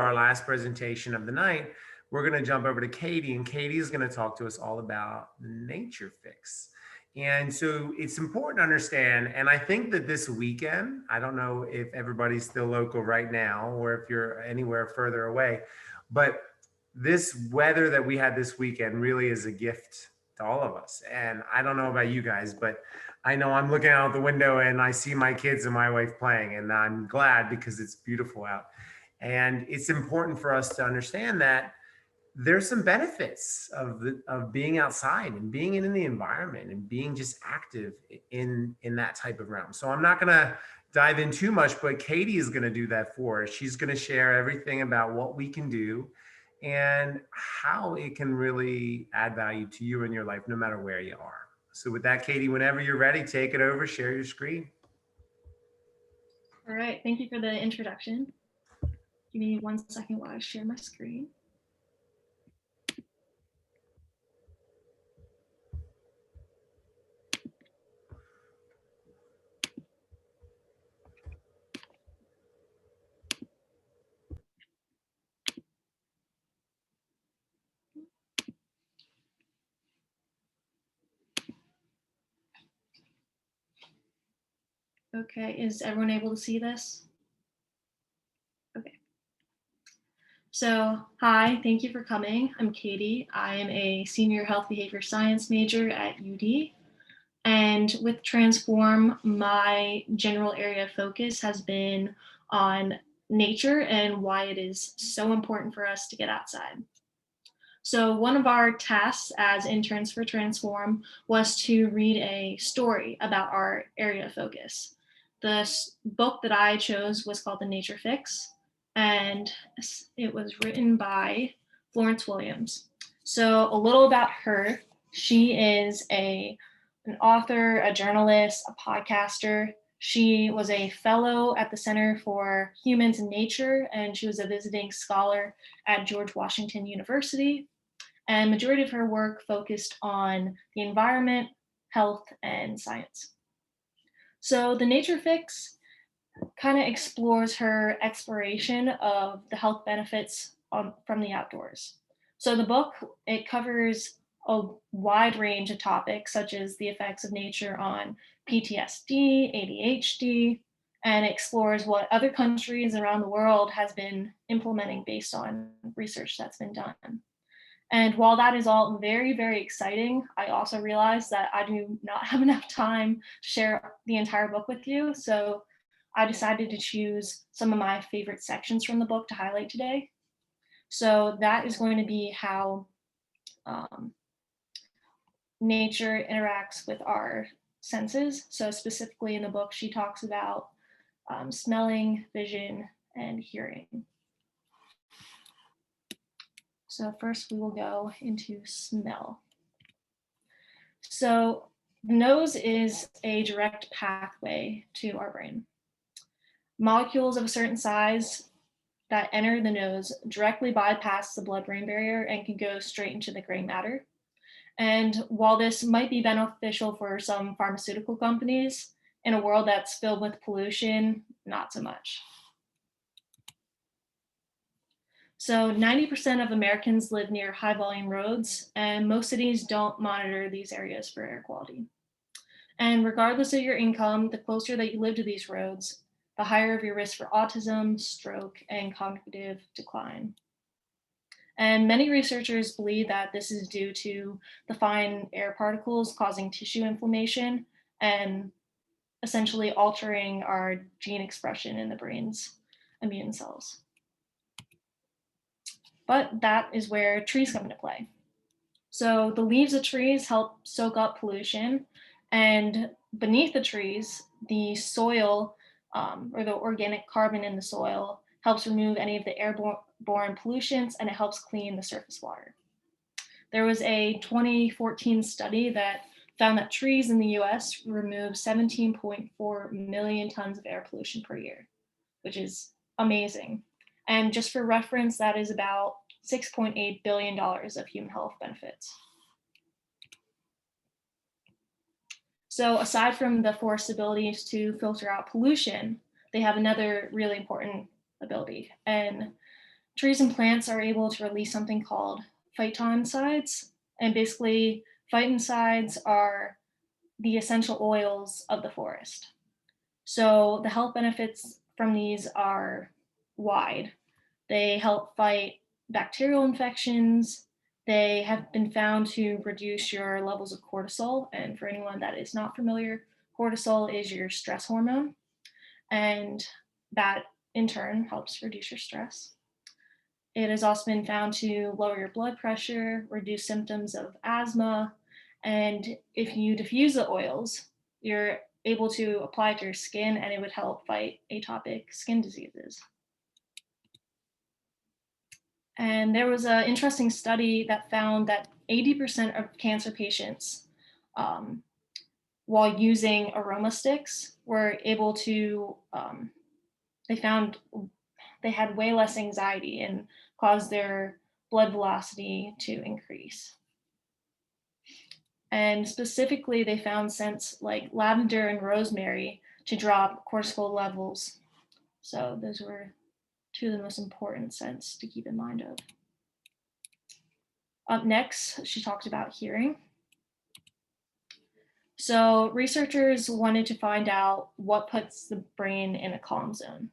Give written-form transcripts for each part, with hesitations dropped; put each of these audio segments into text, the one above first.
our last presentation of the night, we're going to jump over to Katie, and Katie is going to talk to us all about the Nature Fix. And so it's important to understand, and I think that this weekend, I don't know if everybody's still local right now or if you're anywhere further away, but this weather that we had this weekend really is a gift to all of us. And I don't know about you guys, but I know I'm looking out the window and I see my kids and my wife playing, and I'm glad because it's beautiful out. And it's important for us to understand that there's some benefits of being outside and being in the environment and being just active in that type of realm. So I'm not going to dive in too much, but Katie is going to do that for us. She's going to share everything about what we can do and how it can really add value to you in your life, no matter where you are. So with that, Katie, whenever you're ready, take it over, share your screen. All right, thank you for the introduction. Give me 1 second while I share my screen. Okay, is everyone able to see this? Okay. So, hi, thank you for coming. I'm Katie. I am a senior health behavior science major at UD. And with Transform, my general area of focus has been on nature and why it is so important for us to get outside. So one of our tasks as interns for Transform was to read a story about our area of focus. The book that I chose was called The Nature Fix, and it was written by Florence Williams. So a little about her. She is an author, a journalist, a podcaster. She was a fellow at the Center for Humans and Nature, and she was a visiting scholar at George Washington University. And majority of her work focused on the environment, health, and science. So the Nature Fix kind of explores her exploration of the health benefits from the outdoors. So the book, it covers a wide range of topics such as the effects of nature on PTSD, ADHD, and explores what other countries around the world has been implementing based on research that's been done. And while that is all very, very exciting, I also realize that I do not have enough time to share the entire book with you. So I decided to choose some of my favorite sections from the book to highlight today. So that is going to be how nature interacts with our senses. So specifically in the book, she talks about smelling, vision, and hearing. So first we will go into smell. So the nose is a direct pathway to our brain. Molecules of a certain size that enter the nose directly bypass the blood-brain barrier and can go straight into the gray matter. And while this might be beneficial for some pharmaceutical companies, in a world that's filled with pollution, not so much. So 90% of Americans live near high volume roads, and most cities don't monitor these areas for air quality. And regardless of your income, the closer that you live to these roads, the higher of your risk for autism, stroke, and cognitive decline. And many researchers believe that this is due to the fine air particles causing tissue inflammation and essentially altering our gene expression in the brain's immune cells. But that is where trees come into play. So the leaves of trees help soak up pollution, and beneath the trees, the soil or the organic carbon in the soil helps remove any of the airborne pollutants, and it helps clean the surface water. There was a 2014 study that found that trees in the US remove 17.4 million tons of air pollution per year, which is amazing. And just for reference, that is about $6.8 billion of human health benefits. So aside from the forest's abilities to filter out pollution, they have another really important ability. And trees and plants are able to release something called phytoncides. And basically, phytoncides are the essential oils of the forest. So the health benefits from these are wide. They help fight bacterial infections. They have been found to reduce your levels of cortisol. And for anyone that is not familiar, cortisol is your stress hormone. And that in turn helps reduce your stress. It has also been found to lower your blood pressure, reduce symptoms of asthma, and if you diffuse the oils, you're able to apply it to your skin and it would help fight atopic skin diseases. And there was an interesting study that found that 80% of cancer patients, um, while using aroma sticks, were able to, they found they had way less anxiety and caused their blood velocity to increase. And specifically, they found scents like lavender and rosemary to drop cortisol levels. So those were two of the most important scents to keep in mind of. Up next, she talked about hearing. So researchers wanted to find out what puts the brain in a calm zone.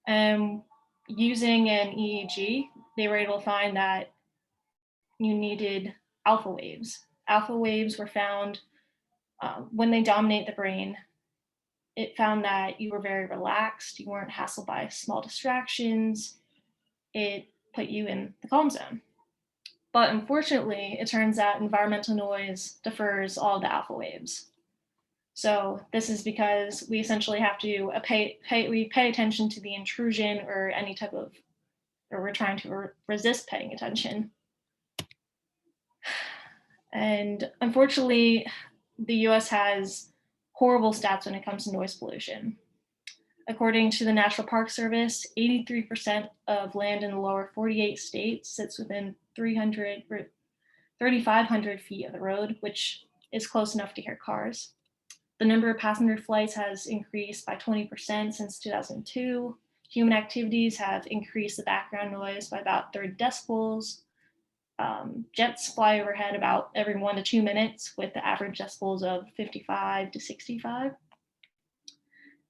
And using an EEG, they were able to find that you needed alpha waves. Alpha waves were found when they dominate the brain. It found that you were very relaxed, you weren't hassled by small distractions. It put you in the calm zone. But unfortunately, it turns out environmental noise defers all the alpha waves. So this is because we essentially have to pay attention to the intrusion or any type of, or we're trying to resist paying attention. And unfortunately, the US has horrible stats when it comes to noise pollution. According to the National Park Service, 83% of land in the lower 48 states sits within 3,500 feet of the road, which is close enough to hear cars. The number of passenger flights has increased by 20% since 2002. Human activities have increased the background noise by about 30 decibels. Jets fly overhead about every 1 to 2 minutes with the average decibels of 55 to 65.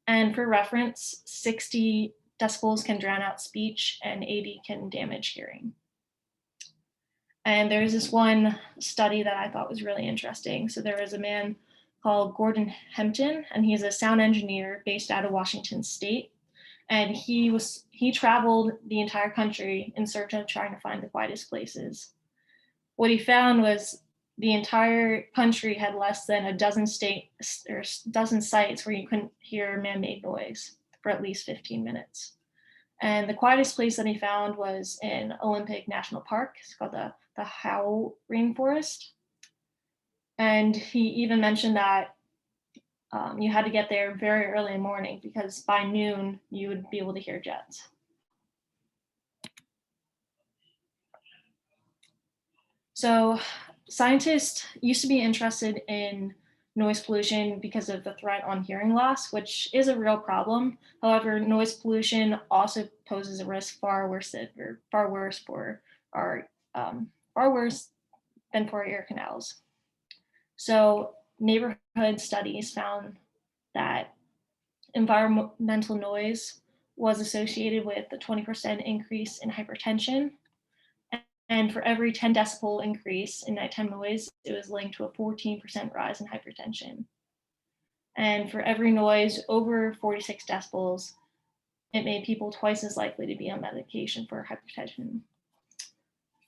And for reference, 60 decibels can drown out speech and 80 can damage hearing. And there's this one study that I thought was really interesting. So there was a man called Gordon Hempton, and he's a sound engineer based out of Washington State. And he traveled the entire country in search of trying to find the quietest places. What he found was the entire country had less than a dozen sites where you couldn't hear man-made noise for at least 15 minutes. And the quietest place that he found was in Olympic National Park. It's called the Howe Rainforest. And he even mentioned that you had to get there very early in the morning because by noon you would be able to hear jets. So scientists used to be interested in noise pollution because of the threat on hearing loss, which is a real problem. However, noise pollution also poses a risk far worse than for our ear canals. So neighborhood studies found that environmental noise was associated with a 20% increase in hypertension. And for every 10 decibel increase in nighttime noise, it was linked to a 14% rise in hypertension. And for every noise over 46 decibels, it made people twice as likely to be on medication for hypertension.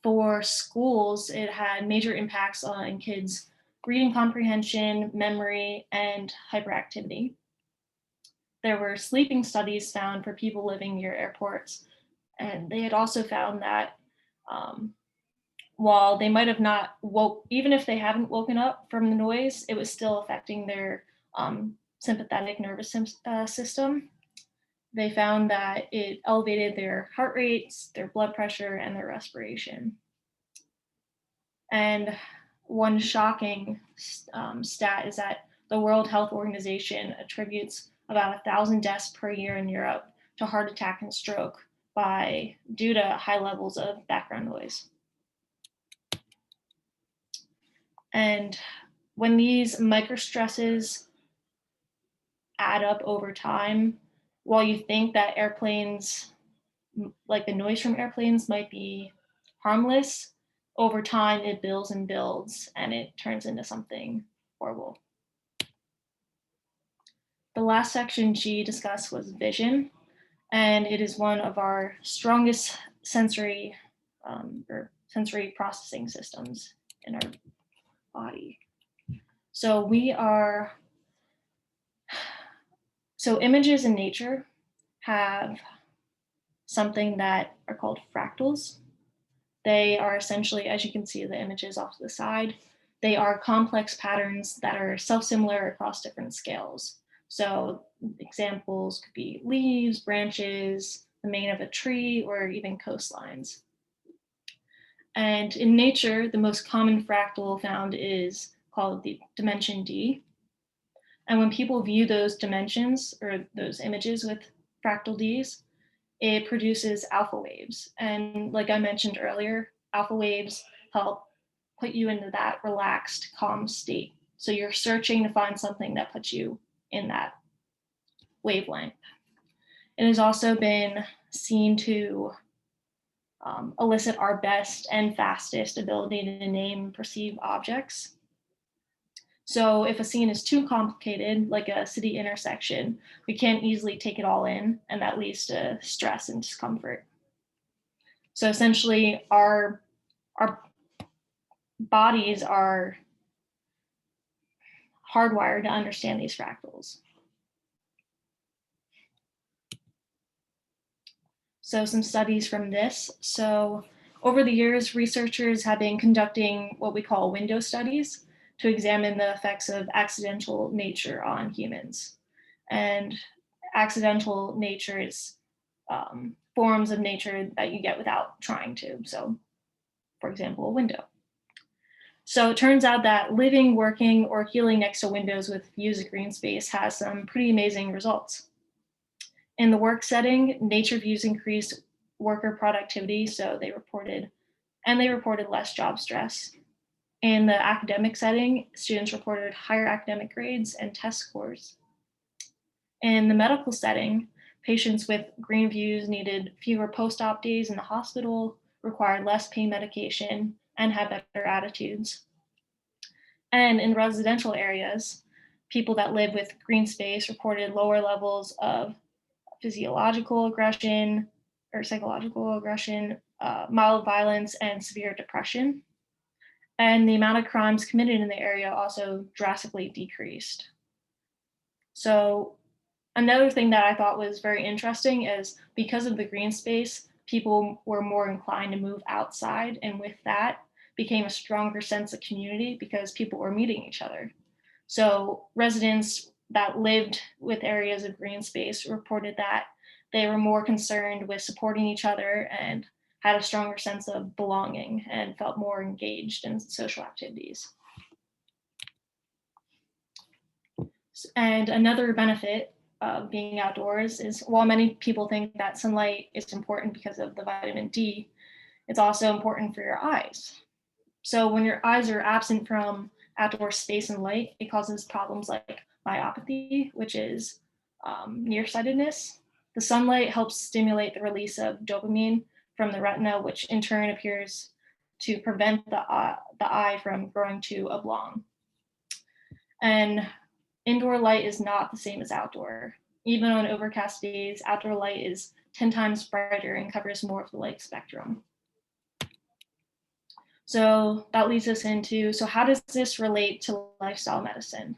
For schools, it had major impacts on kids' reading comprehension, memory, and hyperactivity. There were sleeping studies found for people living near airports, and they had also found that while they might have not even if they haven't woken up from the noise, it was still affecting their sympathetic nervous system. They found that it elevated their heart rates, their blood pressure, and their respiration. And one shocking stat is that the World Health Organization attributes about 1,000 deaths per year in Europe to heart attack and stroke due to high levels of background noise. And when these microstresses add up over time, while you think that airplanes, like the noise from airplanes, might be harmless, over time it builds and builds and it turns into something horrible. The last section G discussed was vision, and it is one of our strongest sensory sensory processing systems in our body. So images in nature have something that are called fractals. They are essentially, as you can see the images off to the side, they are complex patterns that are self-similar across different scales. So examples could be leaves, branches, the mane of a tree, or even coastlines. And in nature, the most common fractal found is called the dimension D. And when people view those dimensions or those images with fractal Ds, it produces alpha waves. And like I mentioned earlier, alpha waves help put you into that relaxed, calm state. So you're searching to find something that puts you in that wavelength. It has also been seen to elicit our best and fastest ability to name and perceive objects. So if a scene is too complicated, like a city intersection, we can't easily take it all in, and that leads to stress and discomfort. So essentially, our bodies are hardwired to understand these fractals. So some studies from this. So over the years, researchers have been conducting what we call window studies to examine the effects of accidental nature on humans. And accidental nature is forms of nature that you get without trying to. So for example, a window. So it turns out that living, working, or healing next to windows with views of green space has some pretty amazing results. In the work setting, nature views increased worker productivity, so they reported less job stress. In the academic setting, students reported higher academic grades and test scores. In the medical setting, patients with green views needed fewer post-op days in the hospital, required less pain medication, and had better attitudes. And in residential areas, people that live with green space reported lower levels of physiological aggression or psychological aggression, mild violence, and severe depression. And the amount of crimes committed in the area also drastically decreased. So another thing that I thought was very interesting is because of the green space, people were more inclined to move outside, and with that became a stronger sense of community because people were meeting each other. So residents that lived with areas of green space reported that they were more concerned with supporting each other and had a stronger sense of belonging and felt more engaged in social activities. And another benefit of being outdoors is while many people think that sunlight is important because of the vitamin D, it's also important for your eyes. So when your eyes are absent from outdoor space and light, it causes problems like myopathy, which is nearsightedness. The sunlight helps stimulate the release of dopamine from the retina, which in turn appears to prevent the eye from growing too oblong. And indoor light is not the same as outdoor. Even on overcast days, outdoor light is 10 times brighter and covers more of the light spectrum. So that leads us into, so how does this relate to lifestyle medicine?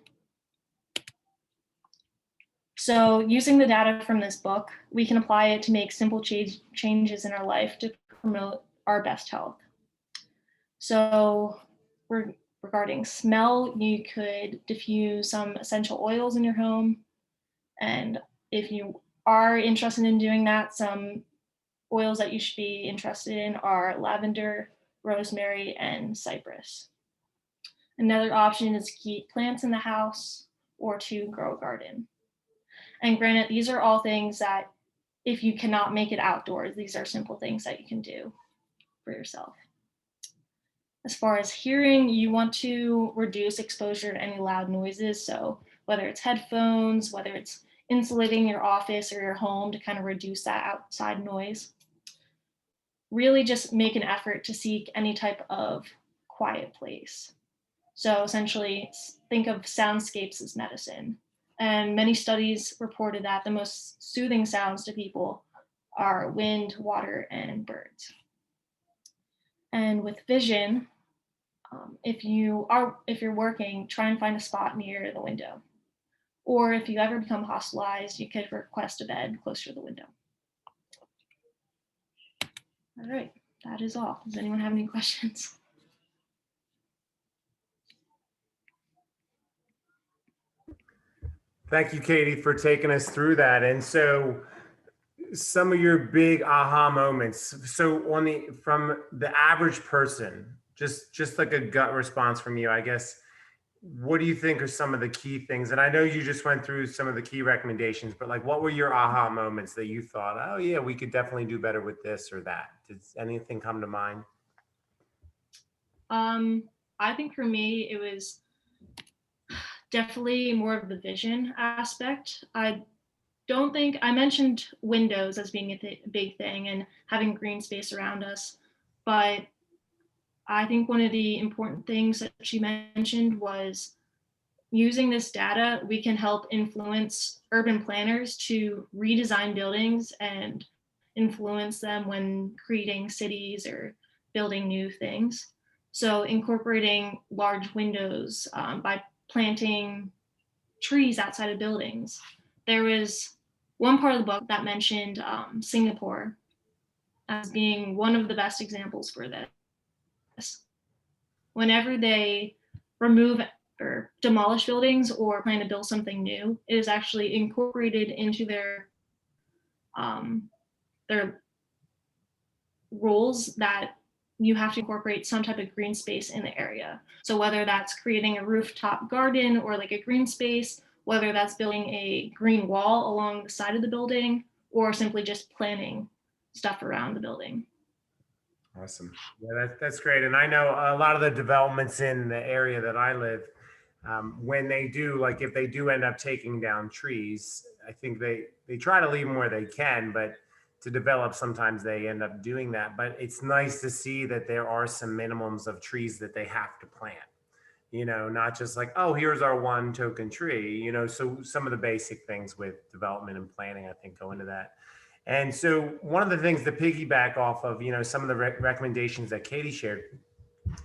So using the data from this book, we can apply it to make simple changes in our life to promote our best health. So regarding smell, you could diffuse some essential oils in your home. And if you are interested in doing that, some oils that you should be interested in are lavender, rosemary, and cypress. Another option is to keep plants in the house or to grow a garden. And granted, these are all things that if you cannot make it outdoors, these are simple things that you can do for yourself. As far as hearing, you want to reduce exposure to any loud noises. So whether it's headphones, whether it's insulating your office or your home to kind of reduce that outside noise. Really just make an effort to seek any type of quiet place. So essentially, think of soundscapes as medicine. And many studies reported that the most soothing sounds to people are wind, water, and birds. And with vision, if you're working, try and find a spot near the window. Or if you ever become hospitalized, you could request a bed closer to the window. All right, that is all. Does anyone have any questions? Thank you, Katie, for taking us through that. And so some of your big aha moments. So from the average person, just like a gut response from you, I guess, what do you think are some of the key things? And I know you just went through some of the key recommendations, but like, what were your aha moments that you thought, oh yeah, we could definitely do better with this or that? Did anything come to mind? I think for me, it was definitely more of the vision aspect. I don't think I mentioned windows as being a big thing and having green space around us, but I think one of the important things that she mentioned was using this data, we can help influence urban planners to redesign buildings and influence them when creating cities or building new things. So incorporating large windows by planting trees outside of buildings. There was one part of the book that mentioned Singapore as being one of the best examples for this. Whenever they remove or demolish buildings or plan to build something new, it is actually incorporated into their rules that you have to incorporate some type of green space in the area. So whether that's creating a rooftop garden or like a green space, whether that's building a green wall along the side of the building, or simply just planting stuff around the building. Awesome. Yeah, that's great. And I know a lot of the developments in the area that I live, when they do, like if they do end up taking down trees, I think they try to leave them where they can, but to develop, sometimes they end up doing that. But it's nice to see that there are some minimums of trees that they have to plant. Not just like, oh, here's our one token tree. So some of the basic things with development and planning, I think, go into that. And so one of the things to piggyback off of, some of the recommendations that Katie shared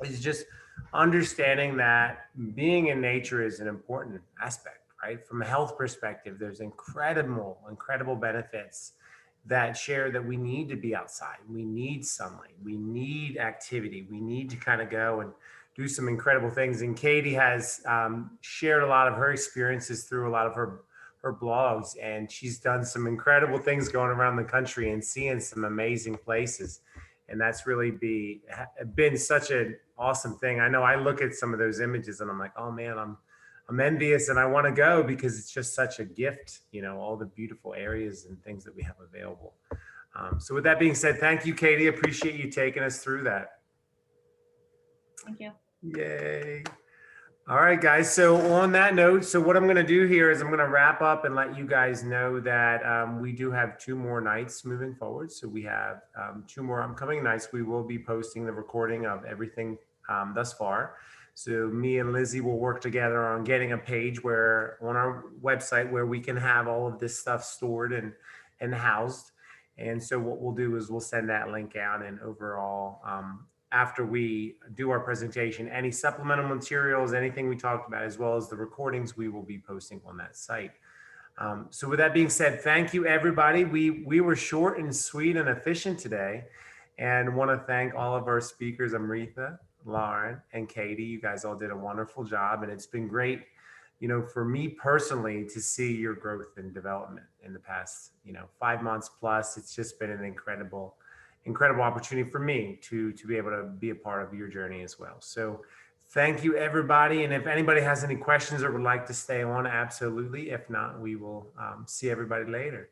is just understanding that being in nature is an important aspect, right? From a health perspective, there's incredible benefits that share that we need to be outside. We need sunlight. We need activity. We need to kind of go and do some incredible things. And Katie has shared a lot of her experiences through a lot of her blogs, and she's done some incredible things going around the country and seeing some amazing places. And that's really been such an awesome thing. I know I look at some of those images and I'm like, oh man, I'm envious and I want to go because it's just such a gift, all the beautiful areas and things that we have available. So with that being said, thank you, Katie. Appreciate you taking us through that. Thank you. Yay. All right, guys. So on that note, so what I'm going to do here is I'm going to wrap up and let you guys know that we do have 2 more nights moving forward. So we have 2 more upcoming nights. We will be posting the recording of everything thus far. So me and Lizzie will work together on getting a page on our website where we can have all of this stuff stored and housed. And so what we'll do is we'll send that link out, and overall, after we do our presentation, any supplemental materials, anything we talked about, as well as the recordings, we will be posting on that site. So with that being said, thank you, everybody. We were short and sweet and efficient today, and want to thank all of our speakers, Amrita, Lauren, and Katie. You guys all did a wonderful job, and it's been great, for me personally, to see your growth and development in the past, 5 months plus. It's just been an incredible opportunity for me to be able to be a part of your journey as well. So thank you, everybody. And if anybody has any questions or would like to stay on, absolutely. If not, we will see everybody later.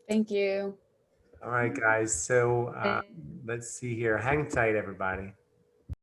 Thank you. All right, guys. So let's see here. Hang tight, everybody.